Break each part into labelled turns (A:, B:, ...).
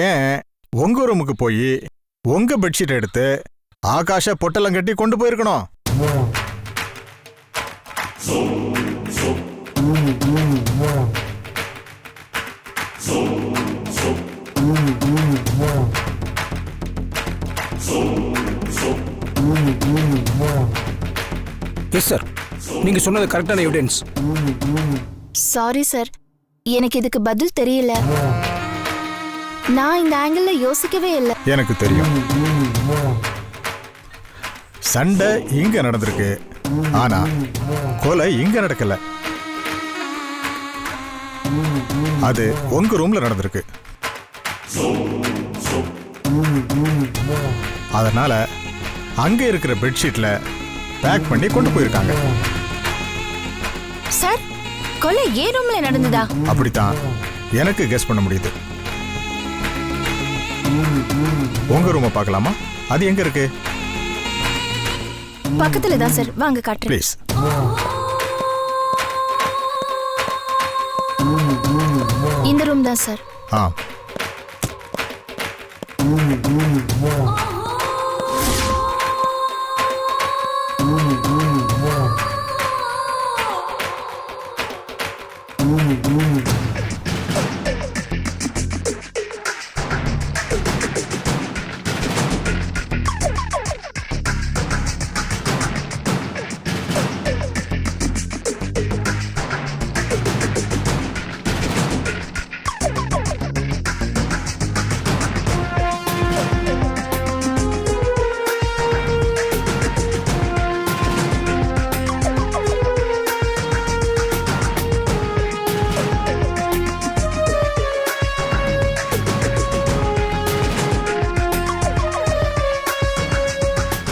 A: ஏன் உங்க ரூமுக்கு போய் உங்க பெட்ஷீட் எடுத்து ஆகாஷ பொட்டலம் கட்டி கொண்டு போயிருக்கணும்.
B: எஸ் சார், நீங்க சொன்னது கரெக்டான எவிடன்ஸ்.
C: சாரி சார், எனக்கு இதுக்கு பதில் தெரியல. நான் இந்த ஆங்கிள் யோசிக்கவே இல்லை.
A: எனக்கு தெரியும். சண்டை இங்க நடந்திருக்கு, ஆனா கொலை இங்க நடக்கல. அது உங்க ரூம்ல நடந்திருக்கு. அதனால அங்க இருக்கிற பெட்ஷீட்ல பேக் பண்ணி கொண்டு போயிருக்காங்க.
C: சார், கொலை ஏன் ரூம்ல நடந்ததா?
A: அப்படித்தான் எனக்கு கெஸ் பண்ண முடியுது. உங்க ரூமை பார்க்கலாமா? அது எங்க இருக்கு?
C: பக்கத்துல தான் சார், வாங்க காட்டுறேன்.
A: ப்ளீஸ்.
C: இந்த ரூம் தான் சார்.
A: ஆ.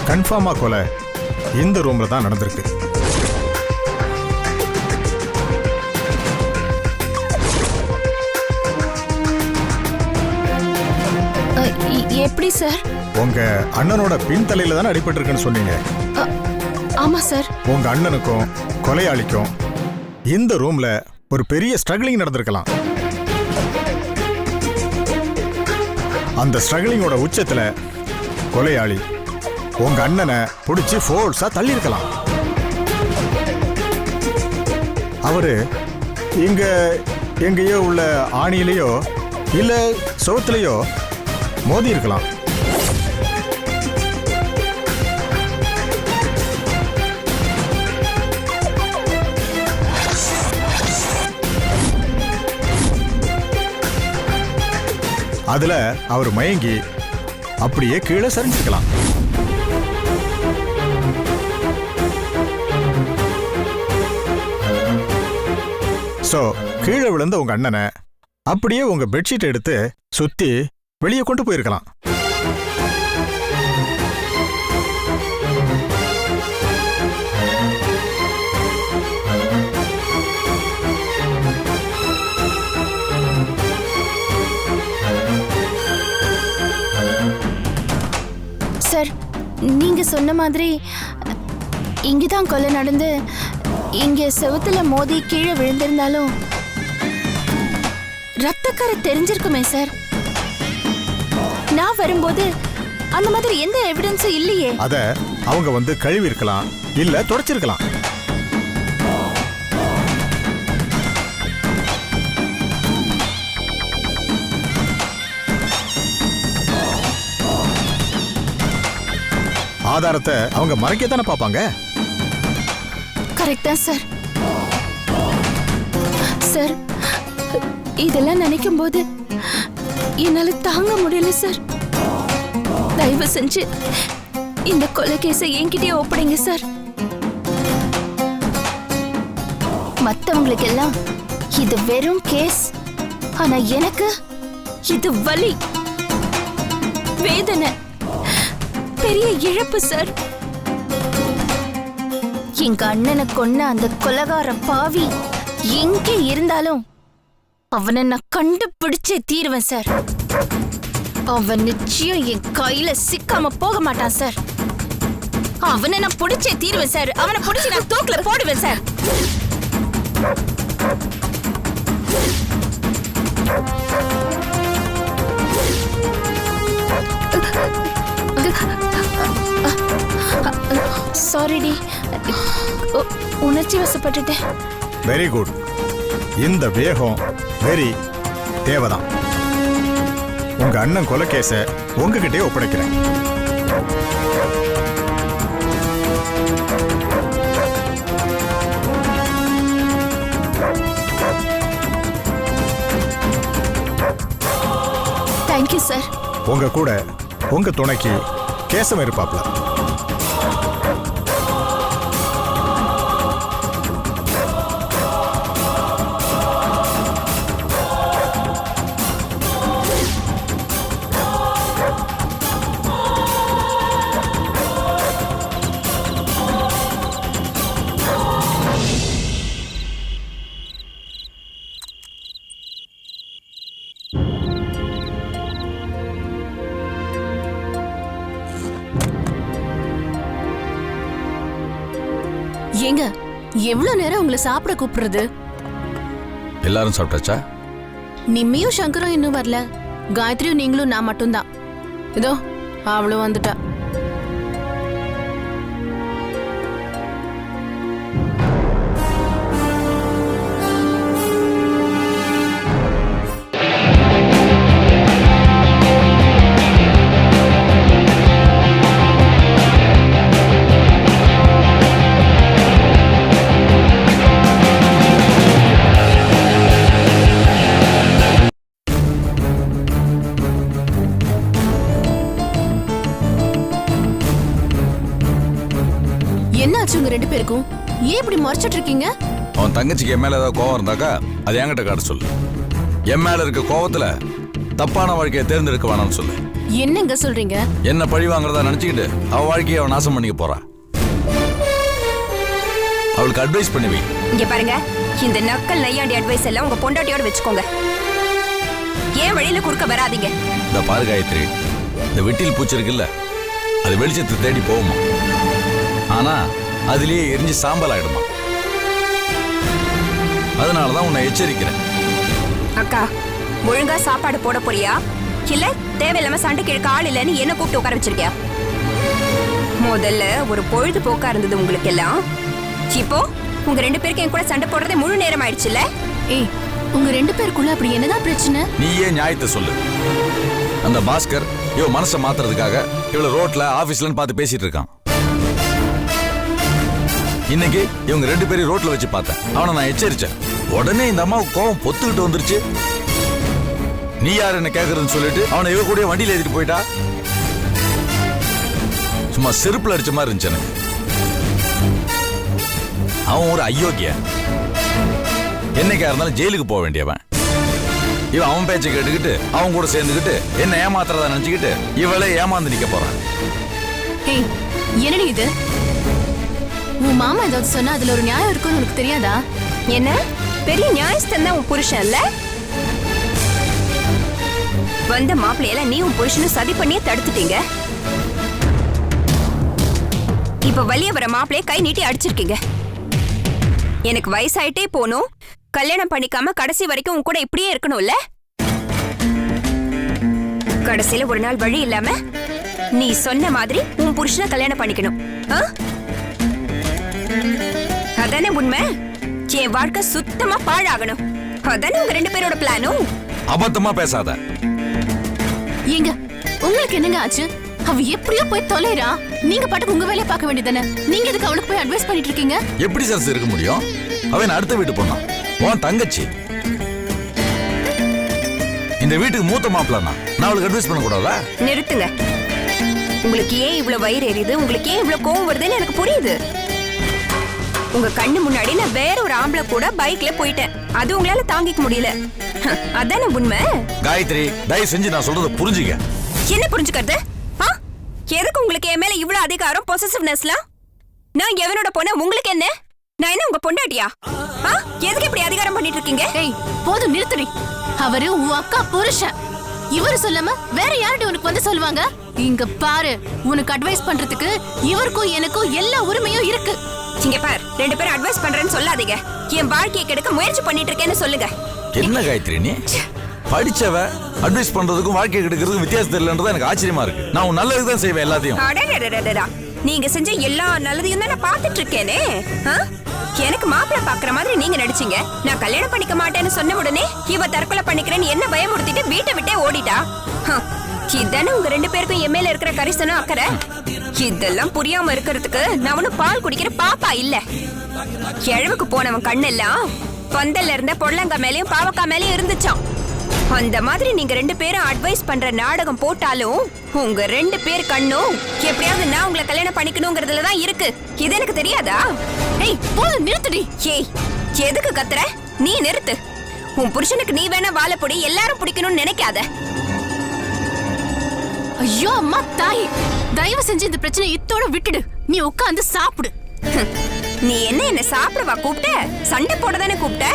A: கன்ஃபார்மா கொலை இந்த ரூம்ல தான் நடந்திருக்கு.
C: எப்படி சார்?
A: உங்க அண்ணனோட பின் தலையில தானே அடிபட்டு இருக்குன்னு சொன்னீங்க.
C: ஆமா சார்.
A: உங்க அண்ணனுக்கும் கொலையாளிக்கும் இந்த ரூம்ல ஒரு பெரிய ஸ்ட்ரகிளிங் நடந்திருக்கலாம். அந்த ஸ்ட்ரகிளிங்கோட உச்சத்துல கொலையாளி உங்க அண்ணனை பிடிச்சி ஃபோர்ஸா தள்ளி இருக்கலாம். அவரு இங்க எங்கேயோ உள்ள ஆணியிலேயோ இல்ல சுவத்திலேயோ மோதி இருக்கலாம். அதுல அவர் மயங்கி அப்படியே கீழே சரிஞ்சிருக்கலாம். சோ கீழே விழுந்த உங்க அண்ணனை அப்படியே உங்க பெட்ஷீட் எடுத்து சுத்தி வெளியே கொண்டு போயிருக்கலாம்.
C: சார், நீங்க சொன்ன மாதிரி இங்கதான் கொலை நடந்து இங்க செவுத்துல மோதி கீழே விழுந்திருந்தாலும் ரத்தக்கரை தெரிஞ்சிருக்குமே சார். நான் வரும்போது அந்த மாதிரி எந்த எவிடன்ஸும் இல்லையே.
A: அத அவங்க வந்து கழுவி இருக்கலாம், இல்ல தொடச்சிருக்கலாம். ஆதாரத்தை அவங்க மறைக்கத்தானே பாப்பாங்க.
C: கரெக்ட் தான் சார். சார், இதெல்லாம் நினைக்கும் போது என்னால தாங்க முடியல சார். தயவு செஞ்சு இந்த கொலை கேஸை என்கிட்டயே ஒப்படைங்க சார். மத்தவங்களுக்கு எல்லாம் இது வெறும் கேஸ், ஆனா எனக்கு இது வலி, வேதனை, பெரிய இழப்பு சார். எங்க அண்ணனை கொன்ன அந்த கொலைகார பாவி எங்கே இருந்தாலும் அவனை நான் கண்டுபிடிச்சே தீருவேன் சார். அவன் நிச்சயம் என் கையில சிக்காம போக மாட்டான் சார். அவனை நான் பிடிச்சே தீருவேன் சார். அவனை பிடிச்சி நான் தூக்குல போடுவேன் சார். சாரிடி, உணர்ச்சி வசப்பட்டுட்டேன்.
A: Very good. இந்த வேகம் வெரி தேவைதான். உங்க அண்ணன் கொலைகேச உங்ககிட்டயே ஒப்படைக்கிறேன்.
C: Thank you sir.
A: உங்க கூட உங்க துணைக்கு கேசம் இருப்பாப்ல.
D: ஏங்க, எவ்வளவு நேரம் உங்களை சாப்பிட கூப்பிடுறது?
E: எல்லாரும் சாப்பிட்டாச்சா?
D: நிம்மியும் சங்கரும் இன்னும் வரல. காயத்ரியும் நீங்களும் நான் மட்டும்தான். இதோ அவளும் வந்துட்டா. என்னாச்சு உங்க ரெண்டு பேருக்கும்? ஏன் இப்படி மறைச்சிட்டு இருக்கீங்க?
E: அவன் தங்கச்சிக்கு என் மேல ஏதாவது கோவம் இருந்தாக்கா அது என்கிட்ட காட்ட சொல்லு. என் மேல இருக்க கோவத்துல தப்பான வாழ்க்கையை தேர்ந்தெடுக்க வேணாம்னு சொல்லு.
D: என்னங்க சொல்றீங்க?
E: என்ன பழி வாங்குறதா நினைச்சுக்கிட்டு அவ வாழ்க்கையை அவன் நாசம் பண்ணிக்க போறா. அவளுக்கு அட்வைஸ் பண்ணுவி.
F: இங்க பாருங்க, இந்த நக்கல் நையாண்டி அட்வைஸ் எல்லாம் உங்க பொண்டாட்டியோட வச்சுக்கோங்க. ஏன் வழியில குறுக்க வராதீங்க.
E: இந்த பாரு காயத்ரி, இந்த வெட்டில் பூச்சி இருக்குல்ல, அது வெளிச்சத்தை தேடி போகுமா, ஆனா அதுலயே எரிஞ்சு சாம்பல் ஆயிடுமா. அதனாலதான் உன்னை எச்சரிக்கிறேன்.
F: அக்கா, ஒழுங்கா சாப்பாடு போட போறியா இல்ல தேவையில்லாம சண்டைக்கு இழுக்க ஆள் இல்லன்னு என்ன கூப்பிட்டு உட்கார வச்சிருக்கியா? முதல்ல ஒரு பொழுதுபோக்கா இருந்தது உங்களுக்கு எல்லாம். இப்போ உங்க ரெண்டு பேருக்கு என் கூட சண்டை போடுறதே முழு நேரம் ஆயிடுச்சுல்ல?
D: ஏய், உங்க ரெண்டு பேருக்குள்ள அப்படி என்னதான் பிரச்சனை?
E: நீயே நியாயத்தை சொல்லு. அந்த பாஸ்கர் இவ மனசை மாத்துறதுக்காக இவள ரோட்ல ஆபீஸ்லன்னு பார்த்து பேசிட்டு இருக்கான். இன்னைக்கு இவங்க ரெண்டு பேரும் ரோட்ல வச்சு பார்த்தேன். அவனை நான் எச்சரிச்சேன். உடனே இந்த அம்மாவுக்கு கோவம் பொத்துக்கிட்டு வந்துருச்சு. நீ யார் என்ன கேக்குறதுன்னு சொல்லிட்டு அவனை இவ கூட வண்டியில ஏறிட்டு போயிட்டா. சும்மா செருப்புல அடிச்ச மாதிரி இருந்துச்சு எனக்கு. அவன் ஒரு அயோக்கிய. என்னைக்கா இருந்தாலும் ஜெயிலுக்கு போக வேண்டியவன். இவன் அவன் பேச்சை கேட்டுக்கிட்டு அவன் கூட சேர்ந்துக்கிட்டு என்ன ஏமாத்துறதா நினைச்சுக்கிட்டு இவளே ஏமாந்து நிக்க போறான்.
D: ஏய், என்னடி இது? உன் மாமா ஏதாவது சொன்னா அதுல ஒரு நியாயம் இருக்குன்னு உனக்கு தெரியாதா?
F: என்ன பெரிய நியாயஸ்தன் தான் உன் புருஷன் இல்ல? வந்த மாப்பிள்ளையெல்லாம் நீ உன் புருஷனும் சதி பண்ணியே தடுத்துட்டீங்க. இப்ப வெளிய வர மாப்பிள்ளைய கை நீட்டி அடிச்சிருக்கீங்க. எனக்கு வயசாயிட்டே போனும், கல்யாணம் பண்ணிக்காம கடைசி வரைக்கும் உன் கூட இப்படியே இருக்கணும்ல? கடைசியில ஒரு நாள் வழி இல்லாம நீ சொன்ன மாதிரி உன் புருஷனை கல்யாணம் பண்ணிக்கணும். அதானே உண்மை? என் வாழ்க்கை சுத்தமா பாழாகணும். அதானே உங்க ரெண்டு பேரோட பிளானும்?
E: அபத்தமா பேசாத.
D: ஏங்க, உங்களுக்கு என்னங்க ஆச்சு? அவ எப்படியோ போய் தொலைறா. நீங்க பாட்டுக்கு உங்க வேலையை பார்க்க வேண்டியதானே? நீங்க எதுக்கு அவளுக்கு போய் அட்வைஸ் பண்ணிட்டு இருக்கீங்க?
E: எப்படி சார் இருக்க முடியும்? அவன் அடுத்த வீட்டு பொண்ணா, உன் தங்கச்சி. இந்த வீட்டுக்கு மூத்த மாப்பிள்ளை நான் அவளுக்கு அட்வைஸ் பண்ண கூடாதா?
F: நிறுத்துங்க. உங்களுக்கு ஏன் இவ்வளவு வயிறு எரியுது, உங்களுக்கு ஏன் இவ்வளவு கோவம் வருதுன்னு எனக்கு புரியுது. உங்க கண்ணு முன்னாடி நான் வேற ஒரு ஆம்பளை கூட பைக்ல போயிட்டேன். அது உங்களால தாங்கிக்க முடியல. அதானே உண்மை?
E: காயத்ரி, தயவு செஞ்சு நான் சொல்றத புரிஞ்சுக்க.
F: என்ன புரிஞ்சுக்கிறது? எதுக்கு உங்களுக்கு என் மேல இவ்வளவு அதிகாரம், பொசசிவ்னஸ்லாம்? நான் எவனோட பொண்ண உங்களுக்கு என்ன? நான் என்ன உங்க பொண்டாட்டியா? எதுக்கு இப்படி அதிகாரம் பண்ணிட்டு இருக்கீங்க?
D: ஏய், போதும் நிறுத்துடி. அவரு உன் அக்கா புருஷன். இவரு சொல்லாம வேற யார்கிட்ட உனக்கு வந்து சொல்லுவாங்க? இங்க பாரு, உனக்கு அட்வைஸ் பண்றதுக்கு இவருக்கும் எனக்கும் எல்லா உரிமையும் இருக்கு.
F: இங்க பாரு, ரெண்டு பேரும் அட்வைஸ் பண்றேன்னு சொல்லாதீங்க. என் வாழ்க்கையை கெடுக்க முயற்சி பண்ணிட்டு இருக்கேன்னு சொல்லுங்க.
E: என்ன காயத்ரி நீ? படிச்சவ அட்வைஸ் பண்றதுக்கும் வாழ்க்கை கெடுக்கிறதுக்கும் வித்தியாசம் தெரியலன்றது எனக்கு ஆச்சரியமா இருக்கு. நான் நல்லதுக்கு தான் செய்வேன் எல்லாத்தையும்.
F: நீங்க செஞ்ச எல்லா நல்லதையும் தான் நான் பார்த்துட்டு இருக்கேனே. எனக்கு மாப்பிள்ளை பாக்குற மாதிரி நீங்க நடிச்சீங்க. நான் கல்யாணம் பண்ணிக்க மாட்டேன்னு சொன்ன உடனே இவ தற்கொலை பண்ணிக்கிறேன்னு என்ன பயமுறுத்திட்டு வீட்டை விட்டே ஓடிட்டா. இதானே உங்க 2 பேருக்கும் என் மேல இருக்கிற கரிசனம் அக்கறை. இதெல்லாம் புரியாம இருக்கிறதுக்கு நான் ஒன்னும் பால் குடிக்கிற பாப்பா இல்ல. கிழவுக்கு போனவன் கண்ணெல்லாம் பந்தல்ல இருந்த பொள்ளங்கா மேலயும் பாவக்கா மேலயும் இருந்துச்சான். அந்த மாதிரி நீங்க 2 பேரும் அட்வைஸ் பண்ற நாடகம் போட்டாலும் உங்க 2 பேர் கண்ணும் எப்படியாவது நான் உங்களை கல்யாணம் பண்ணிக்கணுங்கிறதுலதான் இருக்கு. இது எனக்கு தெரியாதா?
D: ஏய் போதும் நிறுத்துடி.
F: ஏய் எதுக்கு கத்துற? நீ நிறுத்து. உன் புருஷனுக்கு நீ வேணா வாழைப்பொடி எல்லாரும் பிடிக்கணும்னு நினைக்காத.
D: ஐயோ அம்மா தாய், தயவு செஞ்சு இந்த பிரச்சனை இத்தோட விட்டுடு. நீ உட்காந்து சாப்பிடு.
F: நீ என்ன சாப்பிடவா கூப்பிட்ட? சண்டை போட தானே கூப்பிட்ட?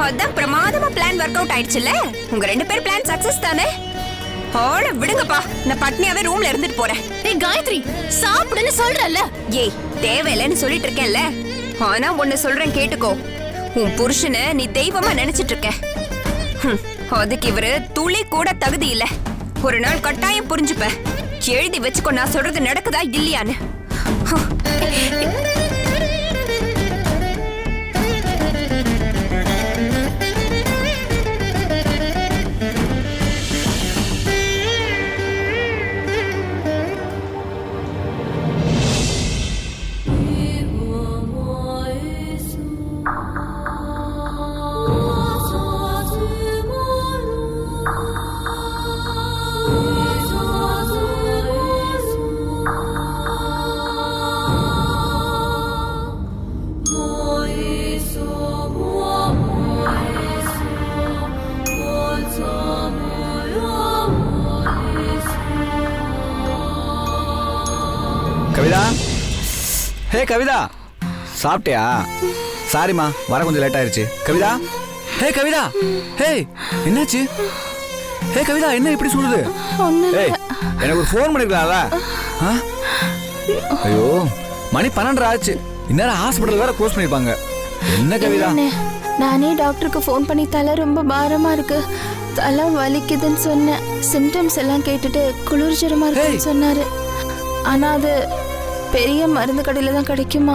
F: அதான் பிரமாதமா பிளான் ஒர்க் அவுட் ஆயிடுச்சுல்ல. உங்க 2 பேர் பிளான் சக்சஸ் தானே. ஆள விடுங்கப்பா, நான் பட்னியாவே ரூம்ல இருந்துட்டு போறேன்.
D: ஏய் காயத்ரி, சாப்பிடுன்னு சொல்றல்ல.
F: ஏய் தேவையில்லைன்னு சொல்லிட்டு இருக்கேன்ல. ஆனா ஒன்னு சொல்றேன் கேட்டுக்கோ. உன் புருஷனை நீ தெய்வமா நினைச்சிட்டு இருக்க. அதுக்கு இவரு துளி கூட தகுதி இல்ல. ஒரு நாள் கட்டாயம் புரிஞ்சுப்ப. எழுதி வச்சுக்கோ நான் சொல்றது நடக்குதா இல்லையான்னு.
B: கவிதா, ஹே கவிதா, சாப்பிட்டியா? சாரிம்மா, வர கொஞ்சம் லேட் ஆயிருச்சு. கவிதா, ஹே கவிதா, ஹே என்னாச்சு? ஹே கவிதா, என்ன இப்படி சொல்லுது? ஏய் எனக்கு ஒரு ஃபோன் பண்ணிருக்கலாம்ல? ஐயோ மணி 12 ஆச்சு. இந்நேரம் ஹாஸ்பிட்டல் வேற க்ளோஸ் பண்ணிருப்பாங்க. என்ன கவிதா?
C: நானே டாக்டருக்கு ஃபோன் பண்ணி தலை ரொம்ப பாரமா இருக்கு, தலை வலிக்குதுன்னு சொன்னேன். சிம்டம்ஸ் எல்லாம் கேட்டுட்டு குளிர் ஜுரமா இருக்குன்னு சொன்னாரு. ஆனா அது பெரிய மருந்து கடையில தான் கிடைக்குமா,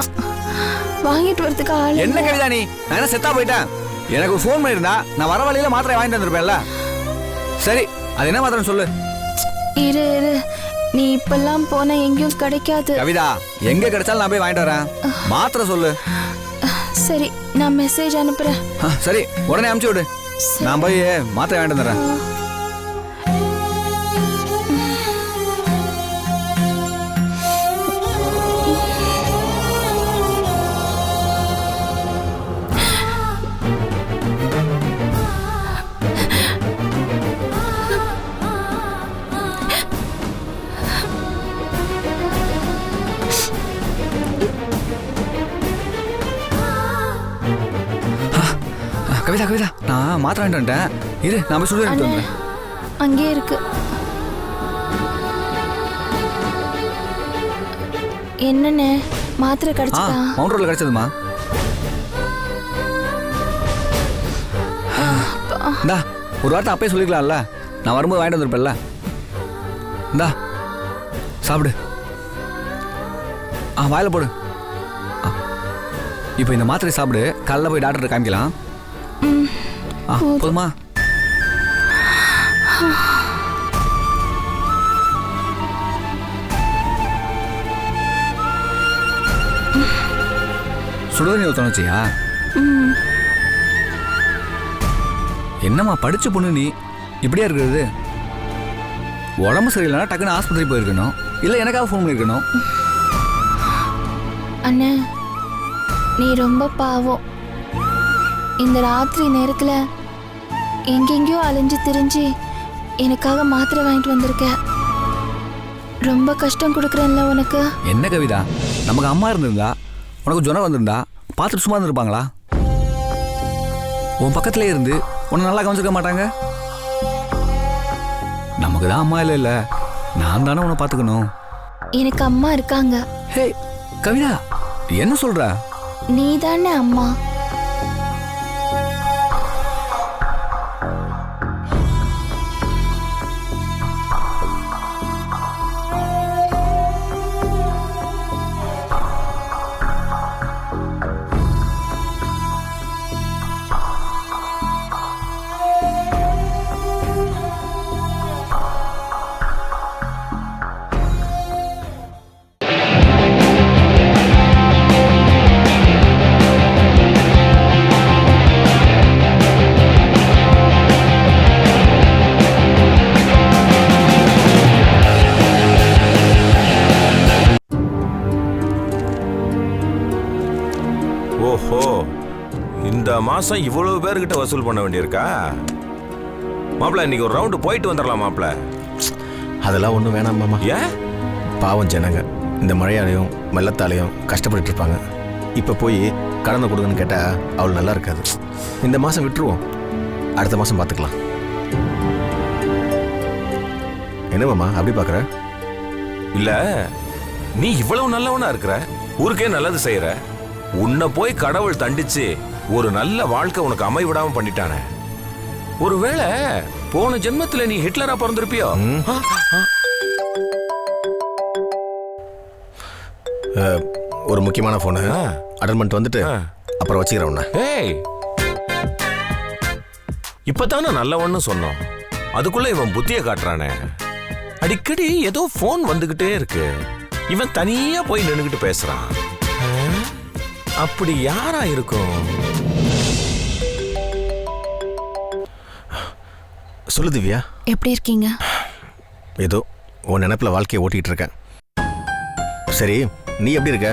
C: வாங்கிட்டு வரதுக்கு ஆள்.
B: என்ன கவிதா நீ? நான் என்ன செத்தா போயிட்டேன்? எனக்கு ஃபோன் பண்ணிருந்தா நான் வர வழியில மாத்திரை வாங்கிட்டு வந்திருப்பேன்ல. சரி, அது என்ன மாத்திரம் சொல்லு.
C: இரு இரு, நீ இப்பெல்லாம் போன எங்கேயும் கிடைக்காது.
B: கவிதா, எங்க கிடைச்சாலும் நான் போய் வாங்கிட்டு வரேன். மாத்திரை சொல்லு.
C: சரி, நான் மெசேஜ் அனுப்புறேன்.
B: சரி, உடனே அனுப்பிச்சு விடு. நான் போய் மாத்திரை வாங்கிட்டு வந்துடுறேன். கவிதா கவிதா, நான் மாத்திரை வாங்கிட்டு வந்துட்டேன். இரு, நான் போய் சுடு எடுத்து வந்துடுறேன்.
C: அங்கே இருக்கு. என்னண்ணே, மாத்திரை கிடைச்சதா?
B: மவுண்ட் ரோட்ல கிடைச்சதுமா. இந்தா, ஒரு வார்த்தை அப்பயே சொல்லிக்கலாம்ல. நான் வரும்போது வாங்கிட்டு வந்திருப்பேன்ல. இந்தா சாப்பிடு. வாயில போடு. இப்போ இந்த மாத்திரை சாப்பிடு. காலைல போய் டாக்டர் காமிக்கலாம். போதுமா? சுடுதண்ணி ஊத்தணுச்சியா? என்னம்மா படிச்ச பொண்ணு நீ, இப்படியா இருக்கிறது? உடம்பு சரியில்லைன்னா டக்குன்னு ஆஸ்பத்திரி போயிருக்கணும், இல்லை எனக்காக ஃபோன் பண்ணிருக்கணும்.
C: அண்ணா, நீ ரொம்ப பாவம். இந்த ராத்திரி நேரத்துல எங்கெங்கயோ அலைஞ்சு திரிஞ்சு எனக்காக மாத்திரை வாங்கிட்டு வந்திருக்க. ரொம்ப கஷ்டம் கொடுக்குறேன்ல உனக்கு.
B: என்ன கவிதா, நமக்கு அம்மா இருந்திருந்தா, உனக்கு ஜுரம் வந்திருந்தா பார்த்துட்டு சும்மா இருந்திருப்பாங்களா? உன் பக்கத்துல இருந்து உன்னை நல்லா கவனிச்சிருக்க மாட்டாங்க? நமக்கு தான் அம்மா இல்லை, இல்லை நான் தானே உன்னை பார்த்துக்கணும்.
C: எனக்கு அம்மா இருக்காங்க.
B: ஹே கவிதா, என்ன சொல்ற?
C: நீ தானே அம்மா.
G: மாசம் இவ்வளவு பேர்கிட்ட வசூல் பண்ண வேண்டியிருக்கா? மாப்பிள்ள இன்னைக்கு ஒரு ரவுண்டு போயிட்டு வந்துடலாம் மாப்பிள்ள.
H: அதெல்லாம் ஒன்றும் வேணாம் மாமா.
G: ஏன்?
H: பாவம் ஜனங்க இந்த மழையாலையும் வெள்ளத்தாலையும் கஷ்டப்பட்டு இருப்பாங்க. இப்போ போய் கடனை கொடுங்கன்னு கேட்டால் அவள் நல்லா இருக்காது. இந்த மாதம் விட்டுருவோம், அடுத்த மாதம் பார்த்துக்கலாம். என்ன மாமா அப்படி பார்க்குற?
G: இல்ல, நீ இவ்வளவு நல்லவனா இருக்கிற, ஊருக்கே நல்லது செய்யற, உன்னை போய் கடவுள் தண்டிச்சு ஒரு நல்ல வாழ்க்கை உனக்கு அமைய விடாம பண்ணிட்டானே. ஒருவேளை போன ஜென்மத்துல நீ ஹிட்லரா பிறந்திருப்பியோ?
H: ஒரு முக்கியமான ஃபோனு அட்டன் பண்ணிட்டு வந்துட்டு அப்புறம் வச்சுக்கிறேன்.
G: ஏய், இப்பதானே நல்லவன்னு சொன்னோம், அதுக்குள்ள இவன் புத்திய காட்டுறானே. அடிக்கடி ஏதோ போன் வந்துகிட்டே இருக்கு, இவன் தனியா போய் நின்னுகிட்டு பேசுறான். அப்படி யாரா இருக்கும்?
H: சொல்லு திவ்யா.
C: எப்படி இருக்கீங்க?
H: ஏதோ உன் நினைப்புல வாழ்க்கையை ஓட்டிட்டு இருக்கேன். சரி, நீ எப்படி இருக்க?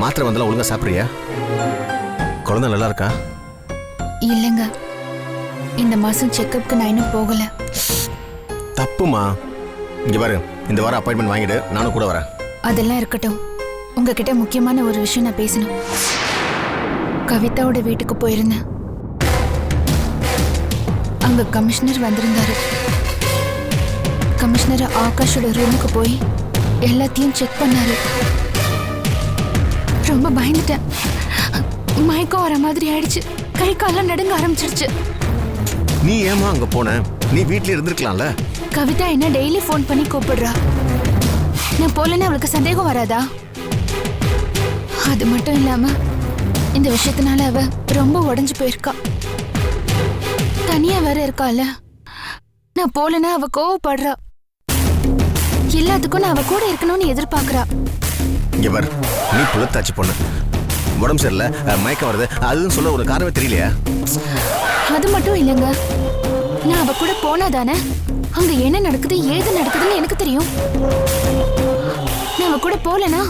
H: மாத்திரை வந்தாலும் ஒழுங்கா சாப்பிட்றியா? குழந்தை நல்லா இருக்கா?
C: இல்லைங்க, இந்த மாசம் செக்கப்புக்கு நான் இன்னும் போகல.
H: தப்புமா. இங்க பாரு, இந்த வாரம் அப்பாயின்மெண்ட் வாங்கிடு, நானும் கூட வரேன்.
C: அதெல்லாம் இருக்கட்டும், உங்ககிட்ட முக்கியமான ஒரு விஷயம் நான் பேசணும். கவிதாவோட வீட்டுக்கு போயிருந்தேன். அங்க கமிஷனர் வந்திருந்தாரு. கமிஷனர் ஆகாஷோட ரூமுக்கு போய் எல்லாத்தையும் செக் பண்ணாரு. ரொம்ப பயந்துட்டேன். மயக்கம் வர மாதிரி ஆயிடுச்சு. கை காலம் நடுங்க ஆரம்பிச்சிருச்சு.
H: நீ ஏமா அங்க போன? நீ வீட்லயே இருந்திருக்கலாம்ல.
C: கவிதா என்ன டெய்லி ஃபோன் பண்ணி கூப்பிடுறா. நான் போலன்னு அவளுக்கு சந்தேகம் வராதா? அது மட்டும் இல்லாம இந்த விஷயத்தினால அவ ரொம்ப உடைஞ்சு போயிருக்கா. தனியா வேற இருக்கால. நான் போலன்னா அவ கோவப்படுறா. எல்லாத்துக்கும் நான் அவ கூட இருக்கணும்னு எதிர்பார்க்கறா.
H: இங்க பாரு, நீ புலத்தாச்சு பொண்ணு, உடம்பு சரியில்லை, மயக்கம் வருது, அதுன்னு சொல்ல ஒரு காரணமே தெரியலையா?
C: அது மட்டும் இல்லைங்க, நான் அவ கூட போனாதானே அங்க என்ன நடக்குது ஏது நடக்குதுன்னு எனக்கு தெரியும். நான் அவ கூட போலனா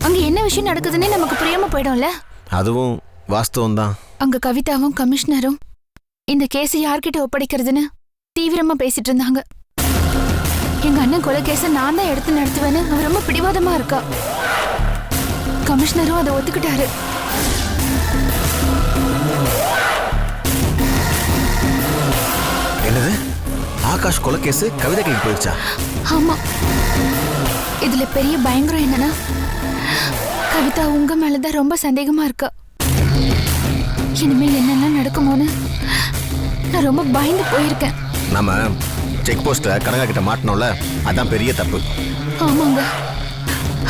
C: அங்க என்ன விஷயம் நடக்குதுன்னே நமக்கு புரியாம போயிடும்ல.
H: அதுவும் வாஸ்தவம் தான்.
C: அங்க கவிதாவும் கமிஷனரும் இந்த கேஸை யார்கிட்ட ஒப்படைக்கிறதுன்னு தீவிரமா பேசிட்டு இருந்தாங்க. எங்க அண்ணன் கொலை கேஸை நான் தான் எடுத்து நடத்துவேன்னு அவர் ரொம்ப பிடிவாதமா இருக்கா. கமிஷனரும் அதை ஒத்துக்கிட்டாரு.
H: என்னது? ஆகாஷ் கொலை கேஸ் கவிதா கைக்கு போயிடுச்சா?
C: ஆமா. இதுல பெரிய பயங்கரம் என்னன்னா, கவிதா உங்க மேலதான் ரொம்ப சந்தேகமா இருக்கா. இனிமே என்னெல்லாம் நடக்குமோன்னு நான் ரொம்ப பயந்து போயிருக்கேன்.
H: நம்ம செக் போஸ்ட்ல கனகா கிட்ட மாட்டணும்ல, அதான் பெரிய தப்பு.
C: ஆமாங்க.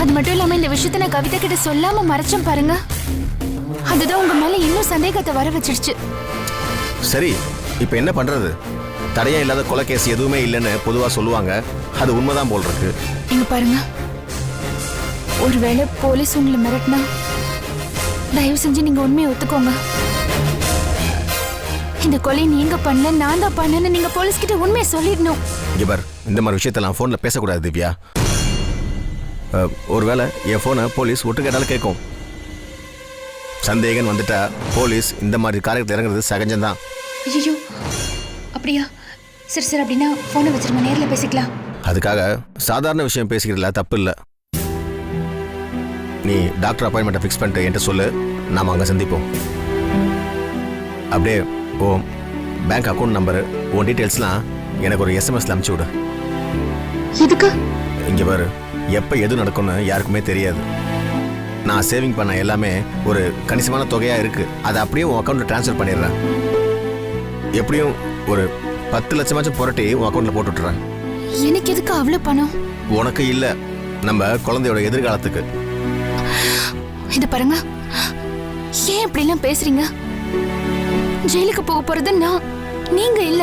C: அது மட்டும் இல்லாம இந்த விஷயத்த நான் கவிதா கிட்ட சொல்லாம மறைச்சேன் பாருங்க. அதுதான் உங்க மேல இன்னும் சந்தேகத்தை வர வச்சிருச்சு.
H: சரி, இப்ப என்ன பண்றது? தடையா இல்லாத கொலை கேஸ் எதுவுமே இல்லைன்னு பொதுவா சொல்லுவாங்க, அது உண்மைதான் போல் இருக்கு.
C: இங்க பாருங்க, ஒருவேளை போலீஸ் உங்களை மிரட்டினா தயவு செஞ்சு நீங்க உண்மையை ஒத்துக்கோங்க. இந்த கொலை நீங்க பண்ணல, நான் தான் பண்ணேன்னு நீங்க போலீஸ் கிட்ட உண்மையை சொல்லிடணும்.
H: இங்க பார், இந்த மாதிரி விஷயத்தெல்லாம் போன்ல பேசக்கூடாது திவ்யா. ஒருவேளை என் போனை போலீஸ் ஒட்டு கேட்டாலும் கேட்கும். சந்தேகம் வந்துட்டா போலீஸ் இந்த மாதிரி காரியத்தில் இறங்குறது சகஜம்தான்.
C: ஐயோ, அப்படியா? சரி சரி, அப்படின்னா போனை வச்சிருங்க, நேர்ல பேசிக்கலாம்.
H: அதுக்காக சாதாரண விஷயம் பேசிக்கிறதுல தப்பு இல்லை. நீ டாக்டர் அப்பாயின்மெண்ட்டை ஃபிக்ஸ் பண்ணிட்டு என்கிட்ட சொல்லு, நாம் அங்கே சந்திப்போம். அப்படியே உன் பேங்க் அக்கௌண்ட் நம்பரு, உன் டீட்டெயில்ஸ்லாம் எனக்கு ஒரு எஸ்எம்எஸ்ல அனுப்பிச்சி விடு.
C: எதுக்கு?
H: இங்கே பாரு, எப்போ எது நடக்கும்னு யாருக்குமே தெரியாது. நான் சேவிங் பண்ண எல்லாமே ஒரு கணிசமான தொகையாக இருக்குது, அதை அப்படியே உன் அக்கௌண்ட்டில் ட்ரான்ஸ்ஃபர் பண்ணிடுறேன். எப்படியும் ஒரு 10 லட்சமாச்சும் புரட்டி உன் அக்கௌண்ட்டில் போட்டு விட்டுறேன்.
C: எனக்கு எதுக்கு அவ்வளோ பணம்?
H: உனக்கு இல்லை, நம்ம குழந்தையோட எதிர்காலத்துக்கு.
C: இது பாருங்க, ஏன் இப்படிலாம் பேசுறீங்க? ஜெயிலுக்கு போக போறது நான், நீங்க இல்ல.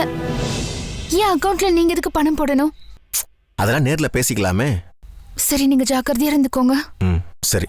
C: ஏன் அக்கௌண்ட்ல நீங்க எதுக்கு பணம் போடணும்?
H: அதெல்லாம் நேர்ல பேசிக்கலாமே.
C: சரி, நீங்க ஜாக்கிரதையா இருந்துக்கோங்க.
H: சரி.